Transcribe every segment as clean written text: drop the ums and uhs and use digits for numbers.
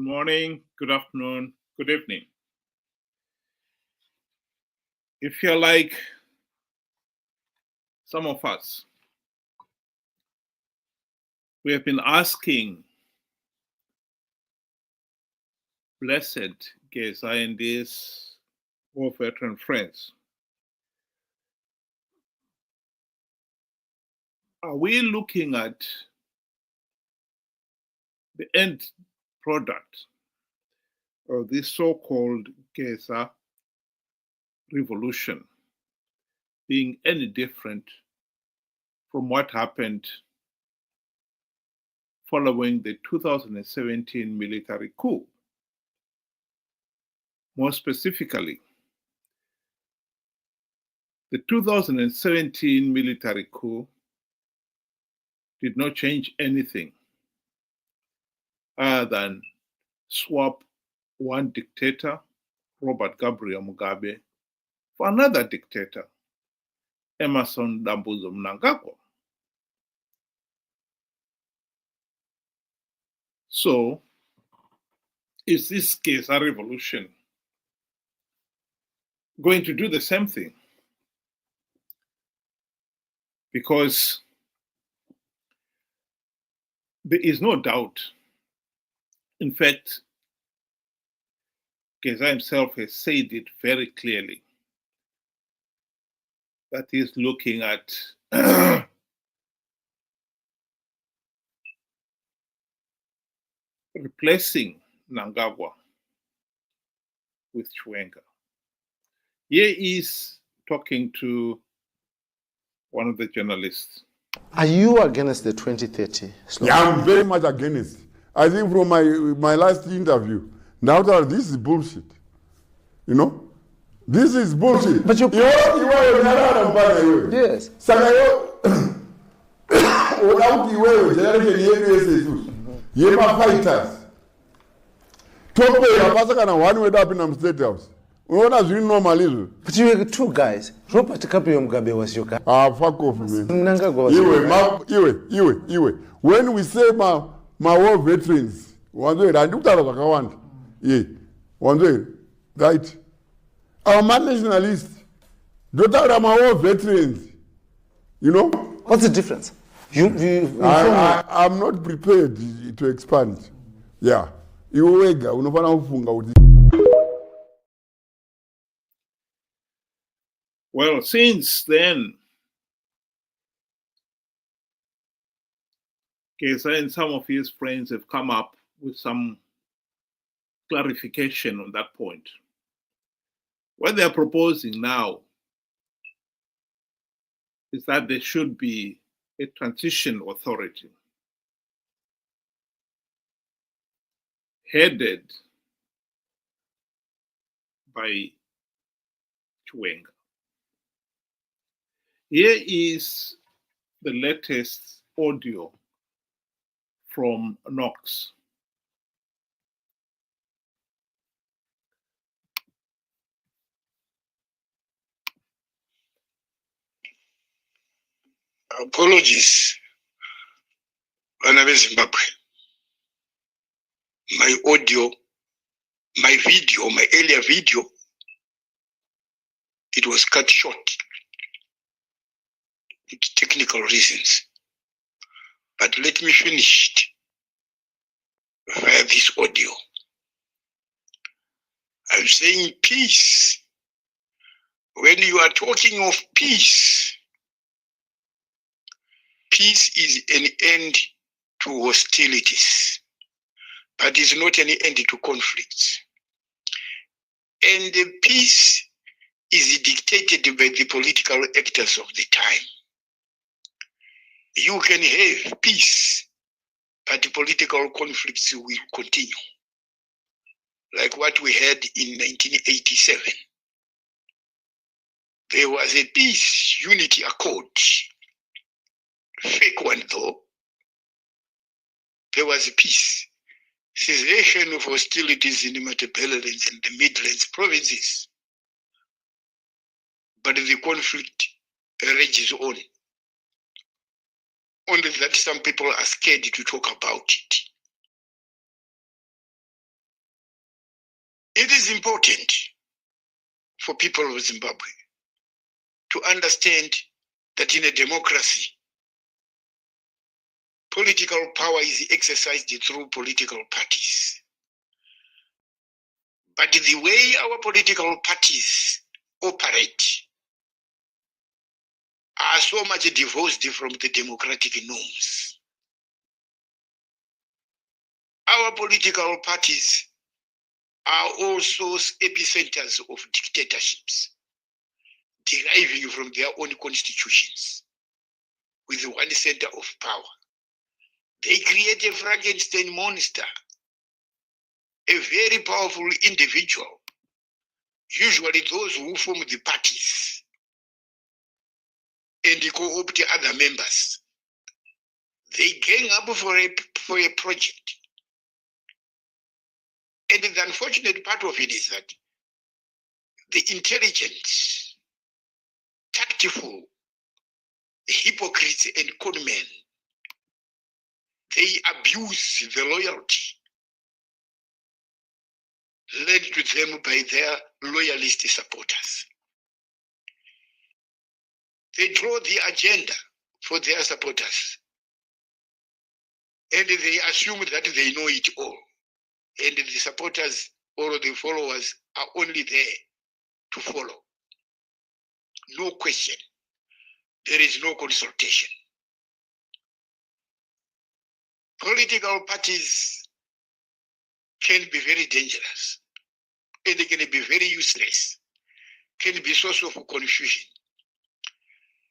morning, good afternoon, good evening. If you're like some of us, we have been asking blessed Geza and his war veteran friends, are we looking at the end product of this so-called Geza revolution being any different from what happened following the 2017 military coup? More specifically, the 2017 military coup did not change anything other than swap one dictator, Robert Gabriel Mugabe, for another dictator, Emerson Dambuzo Mnangagwa. So, is this case a revolution going to do the same thing? Because there is no doubt. In fact, Geza himself has said it very clearly that he's looking at replacing Mnangagwa with Chiwenga. Here is talking to one of the journalists. Are you against the 2030 slogan? Yeah, I'm very much against. I think from my last interview, now that this is bullshit. You know? This is bullshit. But you yes. Yema fighters. Tope yapasa kana one way up in State House. Unaona zini normal. But you were two guys. Robert Gabriel Mugabe was your guy. Ah, fuck off, man. Mnangagwa was your guy. Iwe. When we say my war veterans, wanzo ndikutara zakawanda. Yeah. Wanzo right. Our man nationalists. Don't my war veterans. You know? What's the difference? I'm not prepared to expand. Yeah. Iwega unofana kufunga kuti. Well, since then, Geza and some of his friends have come up with some clarification on that point. What they're proposing now is that there should be a transition authority headed by Chiwenga. Here is the latest audio from Knox. Apologies, Bana Zimbabwe. My audio, my video, my earlier video, it was cut short with technical reasons. But let me finish it via this audio. I'm saying peace. When you are talking of peace, peace is an end to hostilities, but is not an end to conflicts. And the peace is dictated by the political actors of the time. You can have peace, but political conflicts will continue. Like what we had in 1987. There was a peace unity accord. Fake one though. There was a peace. Cessation of hostilities in the Matabeleland and the Midlands provinces. But the conflict rages on. Only that some people are scared to talk about it. It is important for people of Zimbabwe to understand that in a democracy, political power is exercised through political parties. But the way our political parties operate are so much divorced from the democratic norms. Our political parties are also epicenters of dictatorships, deriving from their own constitutions, with one center of power. They create a Frankenstein monster, a very powerful individual, usually those who form the parties, and co-opt other members. They gang up for a project. And the unfortunate part of it is that the intelligent, tactful, hypocrites and conmen, they abuse the loyalty led to them by their loyalist supporters. They draw the agenda for their supporters, and they assume that they know it all. And the supporters or the followers are only there to follow. No question. There is no consultation. Political parties can be very dangerous, and they can be very useless, can be source of confusion,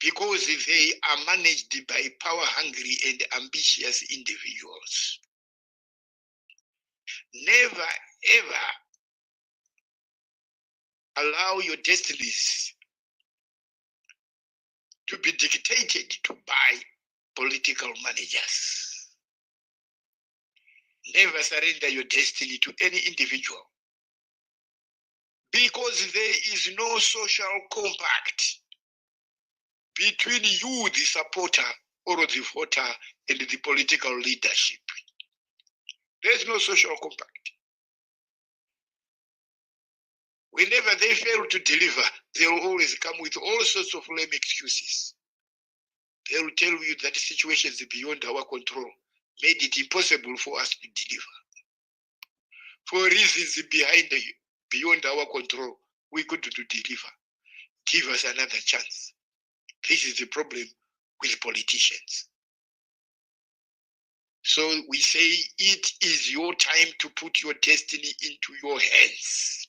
because they are managed by power-hungry and ambitious individuals. Never, ever allow your destinies to be dictated to by political managers. Never surrender your destiny to any individual, because there is no social compact between you, the supporter or the voter, and the political leadership. There is no social compact. Whenever they fail to deliver, they will always come with all sorts of lame excuses. They will tell you that situations beyond our control made it impossible for us to deliver. For reasons beyond our control, we couldn't deliver. Give us another chance. This is the problem with politicians. So we say it is your time to put your destiny into your hands.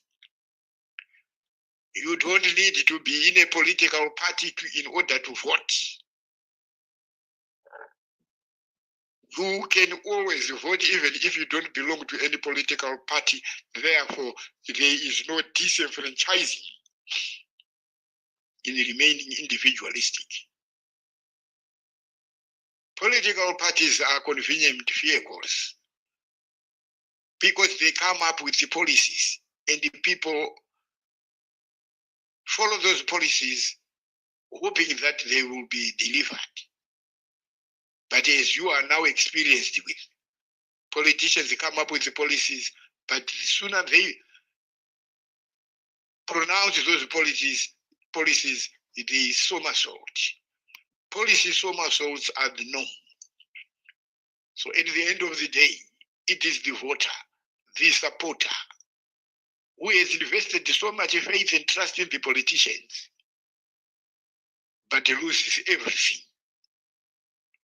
You don't need to be in a political party in order to vote. You can always vote even if you don't belong to any political party. Therefore, there is no disenfranchising in remaining individualistic. Political parties are convenient vehicles because they come up with the policies and the people follow those policies hoping that they will be delivered. But as you are now experienced with, politicians come up with the policies, but the sooner they pronounce those policies, the somersault. Policy somersaults are the norm. So at the end of the day, it is the voter, the supporter, who has invested so much faith and trust in the politicians, but loses everything.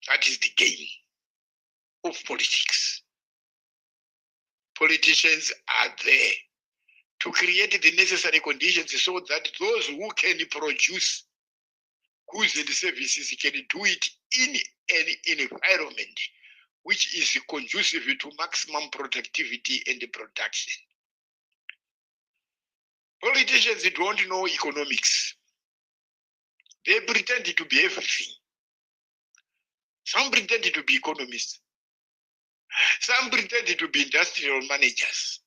That is the game of politics. Politicians are there to create the necessary conditions so that those who can produce goods and services can do it in an environment which is conducive to maximum productivity and production. Politicians don't know economics. They pretend to be everything. Some pretend to be economists. Some pretend to be industrial managers.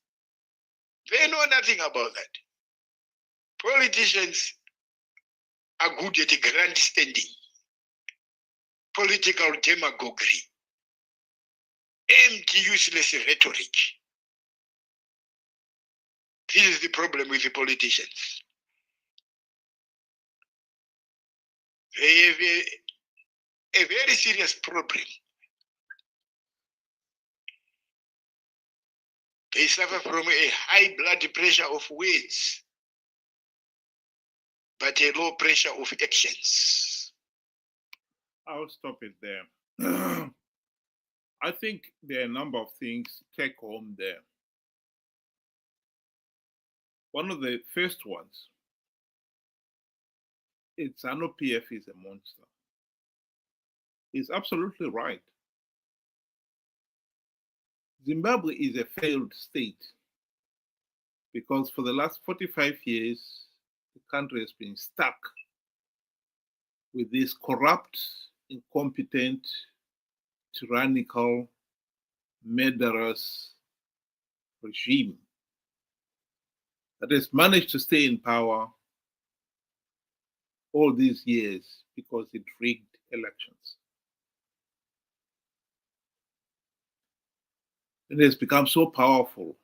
They know nothing about that. Politicians are good at grandstanding, political demagoguery, empty, useless rhetoric. This is the problem with the politicians. They have a very serious problem. They suffer from a high blood pressure of words, but a low pressure of actions. I'll stop it there. I think there are a number of things to take home there. One of the first ones is Zanu PF is a monster. He's absolutely right. Zimbabwe is a failed state because for the last 45 years, the country has been stuck with this corrupt, incompetent, tyrannical, murderous regime that has managed to stay in power all these years because it rigged elections. And it has become so powerful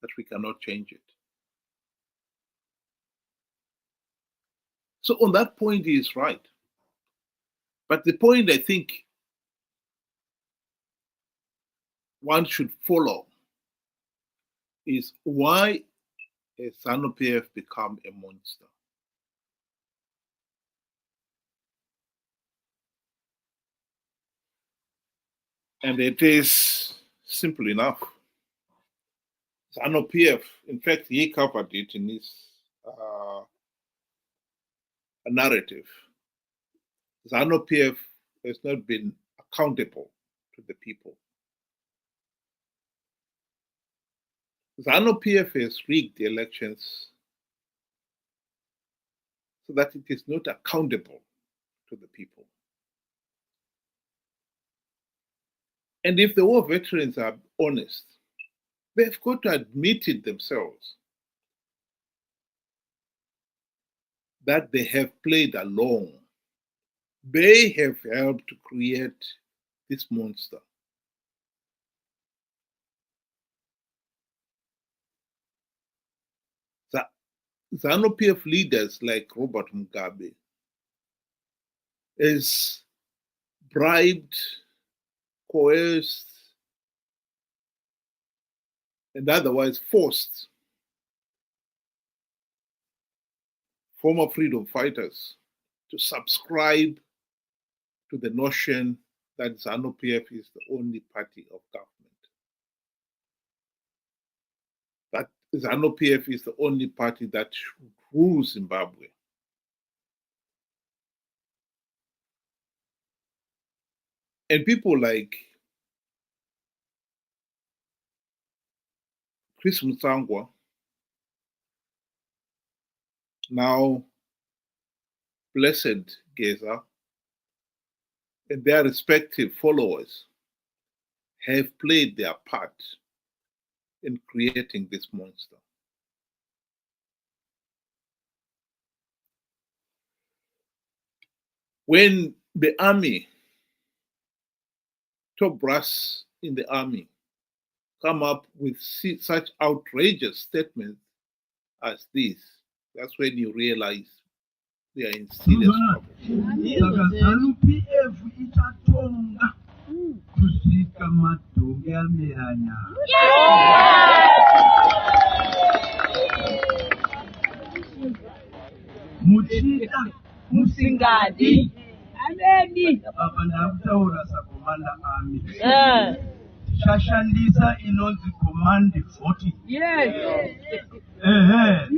that we cannot change it. So on that point, he is right. But the point I think one should follow is why has Zanu PF become a monster? And it is simple enough. Zanu PF, in fact, he covered it in his narrative. Zanu PF has not been accountable to the people. Zanu PF has rigged the elections so that it is not accountable to the people. And if the war veterans are honest, they've got to admit it themselves that they have played along. They have helped to create this monster. Zanu PF leaders like Robert Mugabe is bribed, coerced, and otherwise forced former freedom fighters to subscribe to the notion that Zanu PF is the only party of government. That Zanu PF is the only party that rules Zimbabwe. And people like Chris Mutsangwa, now Blessed Geza, and their respective followers have played their part in creating this monster. When the army, top brass in the army, come up with such outrageous statements as this, that's when you realize they are in serious trouble. Zanu PF itatonga kusika madonge ameanya. Muchida musingadi. Ameni. Apanda kutaura sakomanda army. Shashandisa inonzi command 40. Yes. Yeah.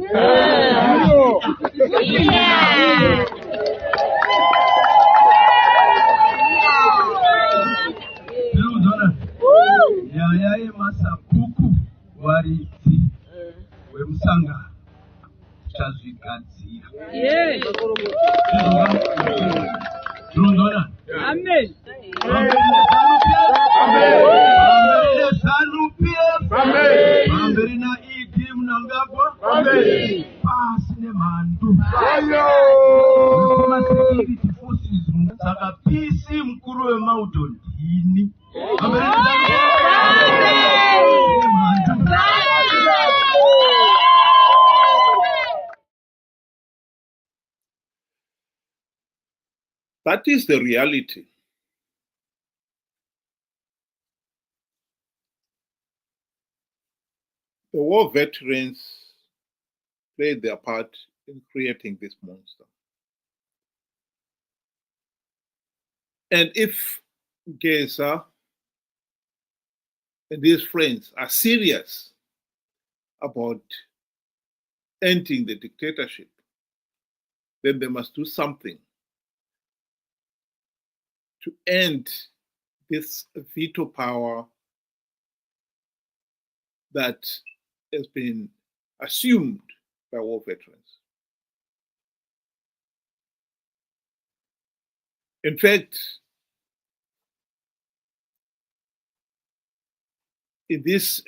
Yayaye masapuku wariti wemusanga chazvigadzira. Yes. Amen. Zanu PF. Amen. Na idi mnangagwa. Amen. Pasine mandu. Ayo. Kuna security forces saka PC mkuru we Maudon ini. Amen. Amen. That is the reality. The war veterans played their part in creating this monster. And if Geza and his friends are serious about ending the dictatorship, then they must do something to end this veto power that has been assumed by war veterans. In fact, in this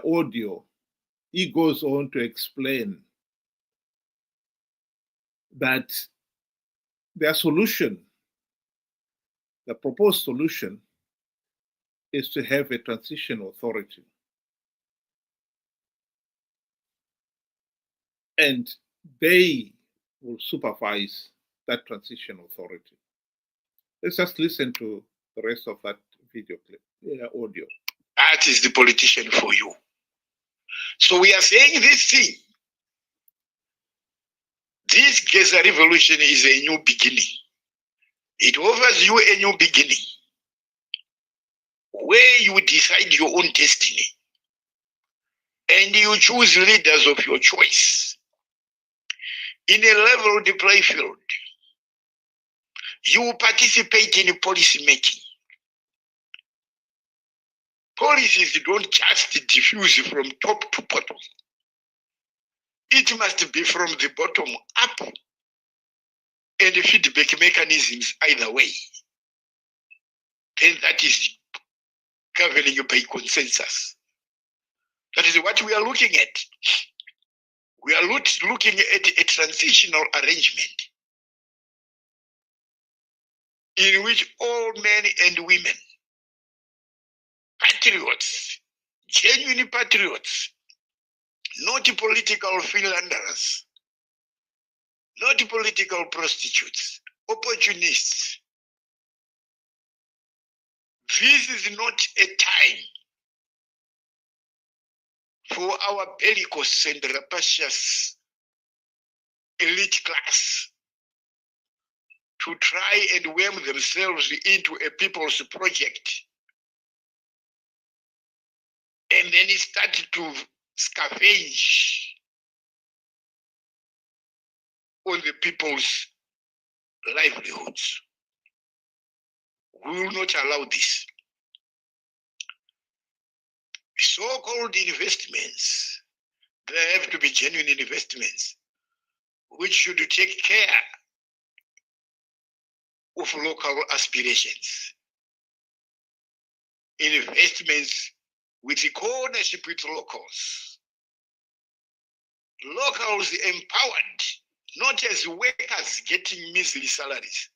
audio, he goes on to explain that their solution, the proposed solution, is to have a transition authority. And they will supervise that transition authority. Let's just listen to the rest of that video clip, audio. That is the politician for you. So we are saying this thing. This Gaza revolution is a new beginning. It offers you a new beginning where you decide your own destiny and you choose leaders of your choice in a level playing field. You participate in policy making. Policies don't just diffuse from top to bottom. It must be from the bottom up, and feedback mechanisms either way. Then that is governing by consensus. That is what we are looking at. We are looking at a transitional arrangement in which all men and women, patriots, genuine patriots, not political philanderers, not political prostitutes, opportunists. This is not a time for our bellicose and rapacious elite class to try and worm themselves into a people's project and then start to scavenge on the people's livelihoods. We will not allow this. So-called investments, there have to be genuine investments, which should take care of local aspirations. Investments with the co-ownership with locals. Locals empowered, not as workers getting measly salaries,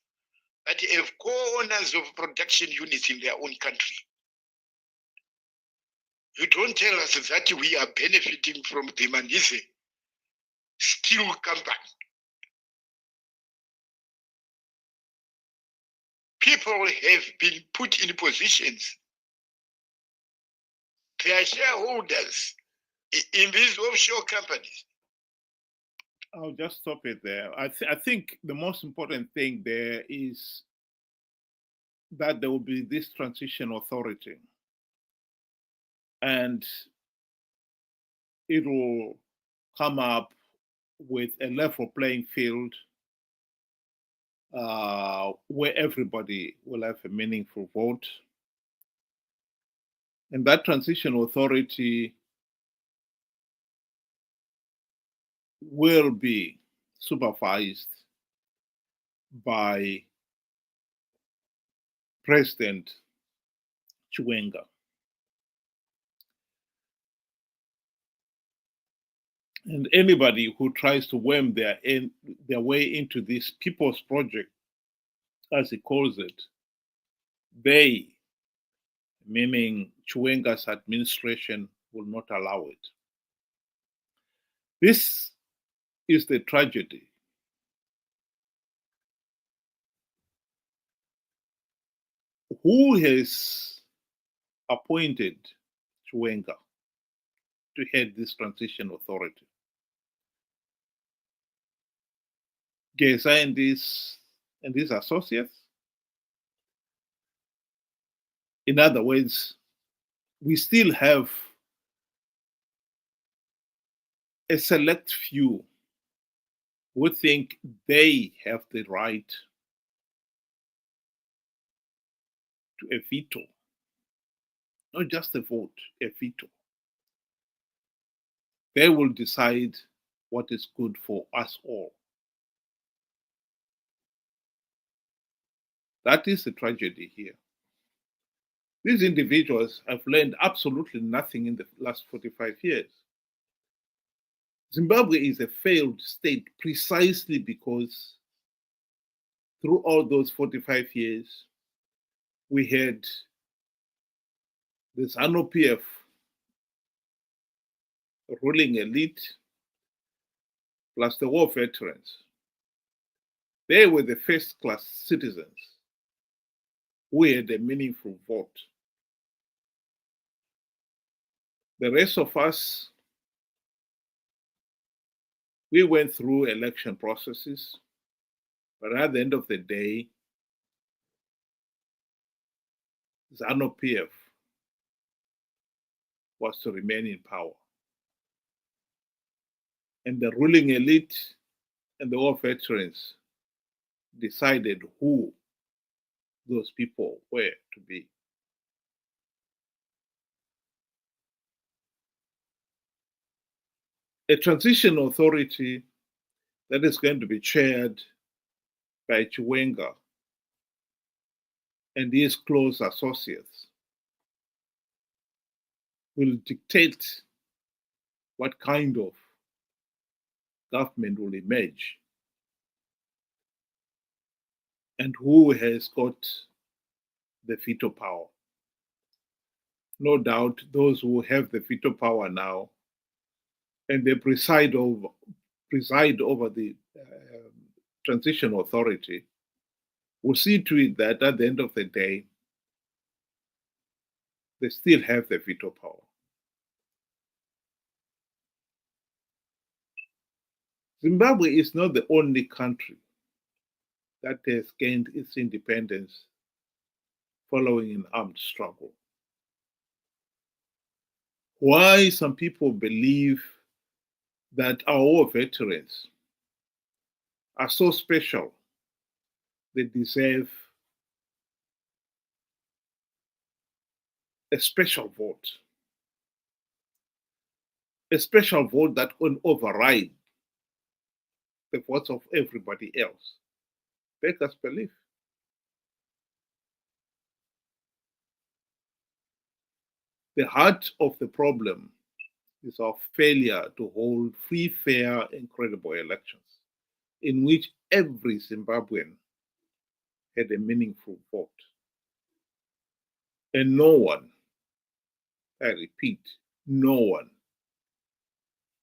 but as co-owners of production units in their own country. You don't tell us that we are benefiting from the Manise steel company. People have been put in positions. They are shareholders in these offshore companies. I'll just stop it there. I think the most important thing there is that there will be this transition authority. And it will come up with a level playing field where everybody will have a meaningful vote. And that transition authority will be supervised by President Chiwenga. And anybody who tries to worm their way into this people's project, as he calls it, they, meaning Chiwenga's administration, will not allow it. This is the tragedy who has appointed Chiwenga to head this transition authority? Geza and his associates? In other words, we still have a select few who think they have the right to a veto, not just a vote, a veto. They will decide what is good for us all. That is the tragedy here. These individuals have learned absolutely nothing in the last 45 years. Zimbabwe is a failed state precisely because through all those 45 years, we had the Zanu PF ruling elite plus the war veterans. They were the first-class citizens who had a meaningful vote. The rest of us, we went through election processes, but at the end of the day, Zanu PF was to remain in power. And the ruling elite and the war veterans decided who those people were to be. A transition authority that is going to be chaired by Chiwenga and his close associates will dictate what kind of government will emerge and who has got the veto power. No doubt those who have the veto power now and they preside over the transition authority will see to it that at the end of the day, they still have the veto power. Zimbabwe is not the only country that has gained its independence following an armed struggle. Why some people believe that our war veterans are so special, they deserve a special vote that can override the votes of everybody else. Beggars belief. The heart of the problem is our failure to hold free, fair, and credible elections in which every Zimbabwean had a meaningful vote. And no one, I repeat, no one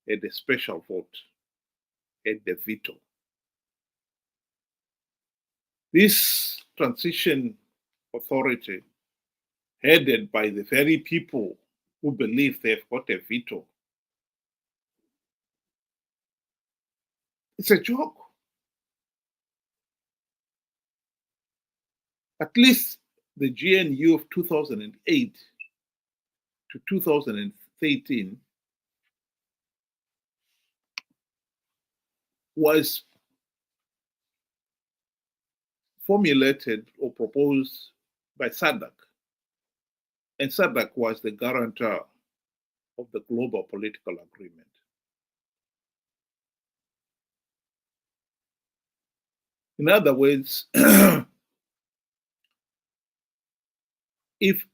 had a special vote, had the veto. This transition authority, headed by the very people who believe they've got a veto, it's a joke. At least the GNU of 2008 to 2013 was formulated or proposed by SADC. And SADC was the guarantor of the global political agreement. In other words, if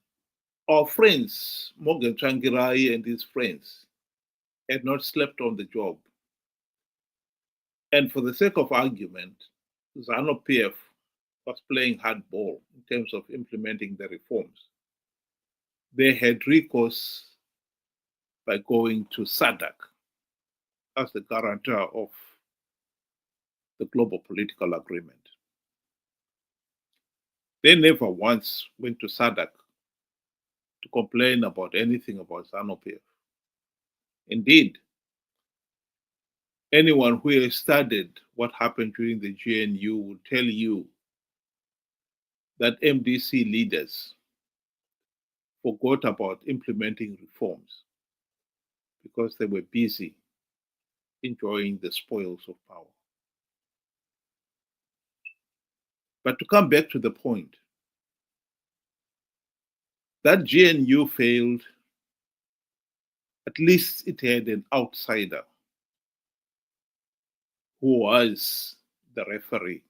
our friends, Morgan Tsvangirai and his friends, had not slept on the job, and for the sake of argument, Zanu PF was playing hardball in terms of implementing the reforms, they had recourse by going to SADC as the guarantor of the global political agreement. They never once went to SADC to complain about anything about Zanu PF. Indeed, anyone who has studied what happened during the GNU will tell you that MDC leaders forgot about implementing reforms because they were busy enjoying the spoils of power. But to come back to the point, that GNU failed. At least it had an outsider who was the referee.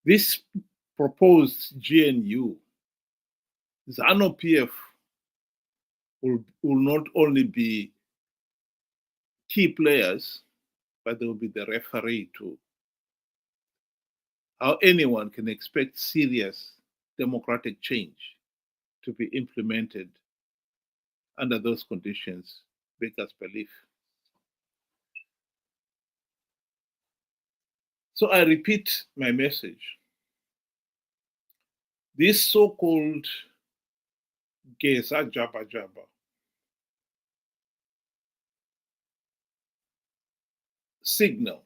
This proposed GNU, Zanu PF will not only be key players, but they will be the referee too. How anyone can expect serious democratic change to be implemented under those conditions beggars belief. So I repeat my message. This so-called Geza Jabba Jabba signal,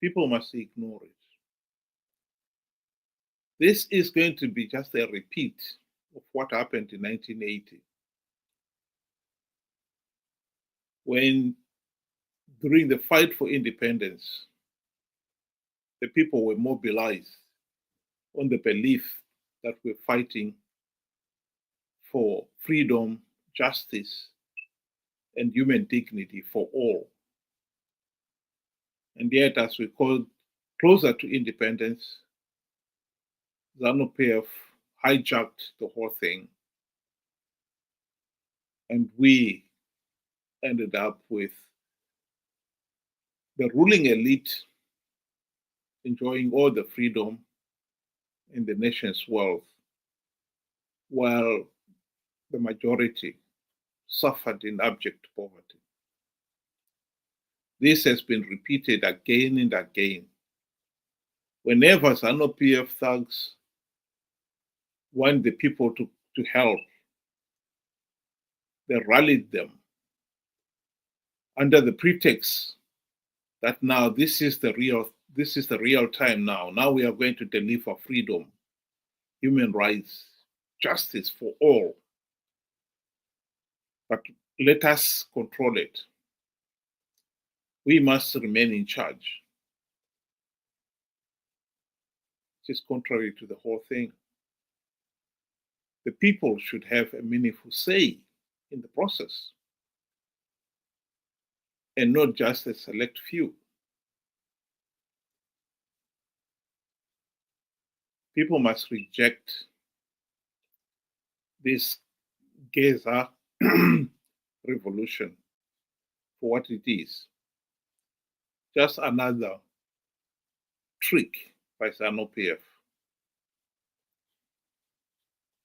people must ignore it. This is going to be just a repeat of what happened in 1980, when during the fight for independence, the people were mobilized on the belief that we're fighting for freedom, justice, and human dignity for all. And yet, as we got closer to independence, Zanu PF hijacked the whole thing, and we ended up with the ruling elite enjoying all the freedom in the nation's wealth, while the majority suffered in abject poverty. This has been repeated again and again. Whenever Zanu PF thugs want the people to help, they rallied them under the pretext that now this is the real time now. Now we are going to deliver freedom, human rights, justice for all. But let us control it. We must remain in charge. It is contrary to the whole thing. The people should have a meaningful say in the process, and not just a select few. People must reject this Geza revolution for what it is. Just another trick by Zanu PF.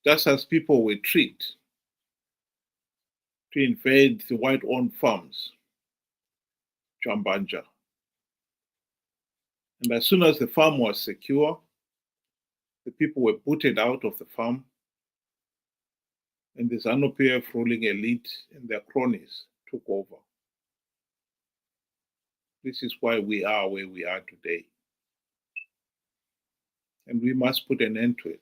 Just as people were tricked to invade the white-owned farms, Jambanja. And as soon as the farm was secure, the people were booted out of the farm, and the Zanu PF ruling elite and their cronies took over. This is why we are where we are today. And we must put an end to it.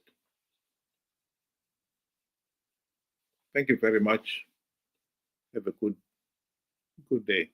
Thank you very much. Have a good day.